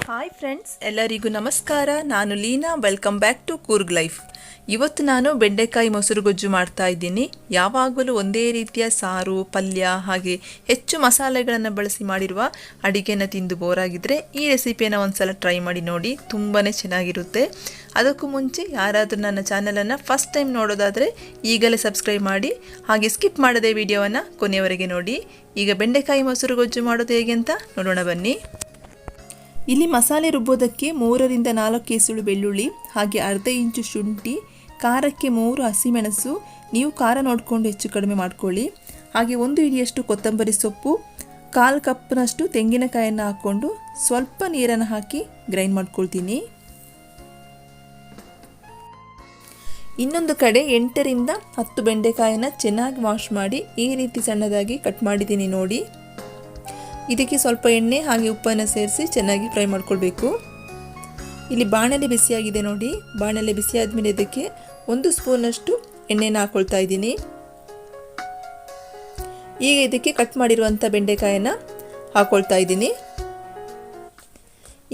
Hi friends, ಎಲ್ಲರಿಗೂ ನಮಸ್ಕಾರ. ನಾನು Leena. Welcome back to Coorg life. ಇವತ್ತು ನಾನು ಬೆಂಡೆಕಾಯಿ ಮೊಸರು ಗೊಜ್ಜು ಮಾಡ್ತಾ ಇದ್ದೀನಿ. ಯಾವಾಗಲೂ ಒಂದೇ ರೀತಿಯ ಸಾರು, ಪಲ್ಯ ಹಾಗೆ ಹೆಚ್ಚು ಮಸಾಲೆಗಳನ್ನು ಬಳಸಿ ಮಾಡಿರುವ ಅಡಿಗೆನ ತಿಂದು ಬೋರಾಗಿದ್ದರೆ ಈ ರೆಸಿಪಿಯನ್ನು ಒಂದ್ಸಲ ಟ್ರೈ ಮಾಡಿ ನೋಡಿ. ತುಂಬಾ ಚೆನ್ನಾಗಿರುತ್ತೆ. ಅದಕ್ಕೂ ಮುಂಚೆ ಯಾರಾದರೂ ನನ್ನ ಚಾನಲನ್ನು ಫಸ್ಟ್ ಟೈಮ್ ನೋಡೋದಾದರೆ ಈಗಲೇ ಸಬ್ಸ್ಕ್ರೈಬ್ ಮಾಡಿ, ಹಾಗೆ ಸ್ಕಿಪ್ ಮಾಡದೆ ವಿಡಿಯೋವನ್ನು ಕೊನೆಯವರೆಗೆ ನೋಡಿ. ಈಗ ಬೆಂಡೆಕಾಯಿ ಮೊಸರು ಗೊಜ್ಜು ಮಾಡೋದು ಹೇಗೆ ಅಂತ ನೋಡೋಣ ಬನ್ನಿ. ಇಲ್ಲಿ ಮಸಾಲೆ ರುಬ್ಬೋದಕ್ಕೆ 3 ರಿಂದ 4 ಎಸಳು ಬೆಳ್ಳುಳ್ಳಿ, ಹಾಗೆ ಅರ್ಧ ಇಂಚು ಶುಂಠಿ, ಖಾರಕ್ಕೆ 3 ಹಸಿಮೆಣಸು, ನೀವು ಖಾರ ನೋಡಿಕೊಂಡು ಹೆಚ್ಚು ಕಡಿಮೆ ಮಾಡ್ಕೊಳ್ಳಿ, ಹಾಗೆ 1 ಹಿಡಿಯಷ್ಟು ಕೊತ್ತಂಬರಿ ಸೊಪ್ಪು, 1/4 ಕಪ್ನಷ್ಟು ತೆಂಗಿನಕಾಯನ್ನು ಹಾಕ್ಕೊಂಡು ಸ್ವಲ್ಪ ನೀರನ್ನು ಹಾಕಿ ಗ್ರೈಂಡ್ ಮಾಡ್ಕೊಳ್ತೀನಿ. ಇನ್ನೊಂದು ಕಡೆ 8 ರಿಂದ 10 ಬೆಂಡೆಕಾಯನ್ನು ಚೆನ್ನಾಗಿ ವಾಶ್ ಮಾಡಿ ಈ ರೀತಿ ಸಣ್ಣದಾಗಿ ಕಟ್ ಮಾಡಿದ್ದೀನಿ ನೋಡಿ. ಇದಕ್ಕೆ ಸ್ವಲ್ಪ ಎಣ್ಣೆ ಹಾಗೆ ಉಪ್ಪನ್ನು ಸೇರಿಸಿ ಚೆನ್ನಾಗಿ ಫ್ರೈ ಮಾಡ್ಕೊಳ್ಬೇಕು. ಇಲ್ಲಿ ಬಾಣಲೆ ಬಿಸಿಯಾಗಿದೆ ನೋಡಿ. ಬಾಣಲೆ ಬಿಸಿಯಾದ ಮೇಲೆ ಇದಕ್ಕೆ 1 ಸ್ಪೂನಷ್ಟು ಎಣ್ಣೆನ ಹಾಕ್ಕೊಳ್ತಾ ಇದ್ದೀನಿ. ಈಗ ಇದಕ್ಕೆ ಕಟ್ ಮಾಡಿರುವಂಥ ಬೆಂಡೆಕಾಯನ್ನು ಹಾಕ್ಕೊಳ್ತಾ ಇದ್ದೀನಿ.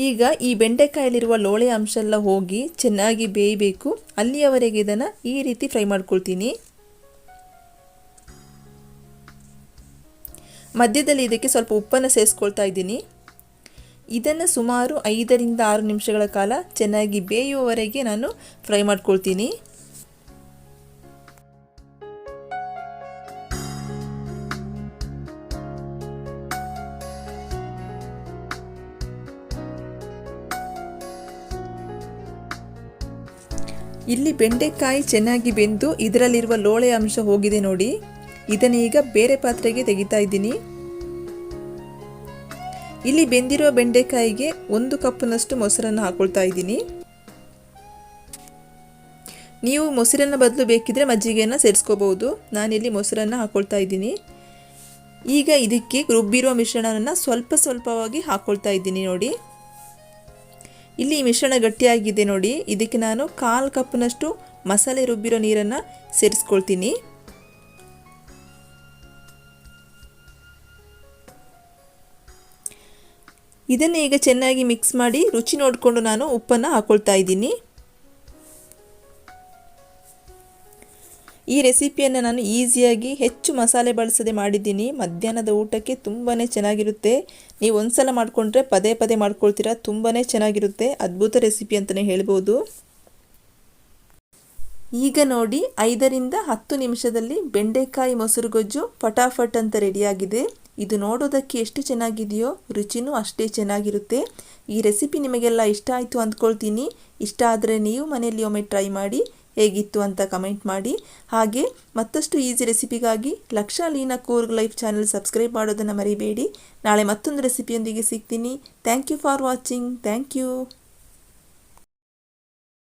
ಈಗ ಈ ಬೆಂಡೆಕಾಯಲ್ಲಿರುವ ಲೋಳೆ ಅಂಶ ಎಲ್ಲ ಹೋಗಿ ಚೆನ್ನಾಗಿ ಬೇಯಬೇಕು. ಅಲ್ಲಿಯವರೆಗೆ ಇದನ್ನು ಈ ರೀತಿ ಫ್ರೈ ಮಾಡ್ಕೊಳ್ತೀನಿ. ಮಧ್ಯದಲ್ಲಿ ಇದಕ್ಕೆ ಸ್ವಲ್ಪ ಉಪ್ಪನ್ನು ಸೇರಿಸ್ಕೊಳ್ತಾ ಇದ್ದೀನಿ. ಇದನ್ನು ಸುಮಾರು 5 ರಿಂದ 6 ನಿಮಿಷಗಳ ಕಾಲ ಚೆನ್ನಾಗಿ ಬೇಯುವವರೆಗೆ ನಾನು ಫ್ರೈ ಮಾಡ್ಕೊಳ್ತೀನಿ. ಇಲ್ಲಿ ಬೆಂಡೆಕಾಯಿ ಚೆನ್ನಾಗಿ ಬೆಂದು ಇದರಲ್ಲಿರುವ ಲೋಳೆ ಅಂಶ ಹೋಗಿದೆ ನೋಡಿ. ಇದನ್ನು ಈಗ ಬೇರೆ ಪಾತ್ರೆಗೆ ತೆಗಿತಾ ಇದ್ದೀನಿ. ಇಲ್ಲಿ ಬೆಂದಿರುವ ಬೆಂಡೆಕಾಯಿಗೆ 1 ಕಪ್ನಷ್ಟು ಮೊಸರನ್ನು ಹಾಕೊಳ್ತಾ ಇದ್ದೀನಿ. ನೀವು ಮೊಸರನ್ನ ಬದಲು ಬೇಕಿದ್ರೆ ಮಜ್ಜಿಗೆಯನ್ನು ಸೇರಿಸ್ಕೋಬಹುದು. ನಾನಿಲ್ಲಿ ಮೊಸರನ್ನು ಹಾಕೊಳ್ತಾ ಇದ್ದೀನಿ. ಈಗ ಇದಕ್ಕೆ ರುಬ್ಬಿರುವ ಮಿಶ್ರಣವನ್ನು ಸ್ವಲ್ಪವಾಗಿ ಹಾಕೊಳ್ತಾ ಇದ್ದೀನಿ ನೋಡಿ. ಇಲ್ಲಿ ಮಿಶ್ರಣ ಗಟ್ಟಿಯಾಗಿದೆ ನೋಡಿ. ಇದಕ್ಕೆ ನಾನು 1/4 ಕಪ್ನಷ್ಟು ಮಸಾಲೆ ರುಬ್ಬಿರೋ ನೀರನ್ನು ಸೇರಿಸ್ಕೊಳ್ತೀನಿ. ಇದನ್ನು ಈಗ ಚೆನ್ನಾಗಿ ಮಿಕ್ಸ್ ಮಾಡಿ ರುಚಿ ನೋಡಿಕೊಂಡು ನಾನು ಉಪ್ಪನ್ನು ಹಾಕೊಳ್ತಾ ಇದ್ದೀನಿ. ಈ ರೆಸಿಪಿಯನ್ನು ನಾನು ಈಸಿಯಾಗಿ ಹೆಚ್ಚು ಮಸಾಲೆ ಬಳಸದೆ ಮಾಡಿದ್ದೀನಿ. ಮಧ್ಯಾಹ್ನದ ಊಟಕ್ಕೆ ತುಂಬಾ ಚೆನ್ನಾಗಿರುತ್ತೆ. ನೀವು ಒಂದ್ಸಲ ಮಾಡಿಕೊಂಡ್ರೆ ಪದೇ ಮಾಡ್ಕೊಳ್ತೀರಾ. ತುಂಬಾ ಚೆನ್ನಾಗಿರುತ್ತೆ. ಅದ್ಭುತ ರೆಸಿಪಿ ಅಂತಲೇ ಹೇಳ್ಬೋದು. ಈಗ ನೋಡಿ 5 ರಿಂದ 10 ನಿಮಿಷದಲ್ಲಿ ಬೆಂಡೆಕಾಯಿ ಮೊಸರು ಗೊಜ್ಜು ಫಟಾಫಟ್ ಅಂತ ರೆಡಿಯಾಗಿದೆ. ಇದು ನೋಡೋದಕ್ಕೆ ಎಷ್ಟು ಚೆನ್ನಾಗಿದೆಯೋ ರುಚಿನೂ ಅಷ್ಟೇ ಚೆನ್ನಾಗಿರುತ್ತೆ. ಈ ರೆಸಿಪಿ ನಿಮಗೆಲ್ಲ ಇಷ್ಟ ಆಯಿತು ಅಂದ್ಕೊಳ್ತೀನಿ. ಇಷ್ಟ ಆದರೆ ನೀವು ಮನೆಯಲ್ಲಿ ಒಮ್ಮೆ ಟ್ರೈ ಮಾಡಿ ಹೇಗಿತ್ತು ಅಂತ ಕಮೆಂಟ್ ಮಾಡಿ. ಹಾಗೆ ಮತ್ತಷ್ಟು ಈಸಿ ರೆಸಿಪಿಗಾಗಿ Leena Coorg life channel subscribe ಮಾಡೋದನ್ನು ಮರಿಬೇಡಿ. ನಾಳೆ ಮತ್ತೊಂದು ರೆಸಿಪಿಯೊಂದಿಗೆ ಸಿಗ್ತೀನಿ. Thank you for watching. Thank you.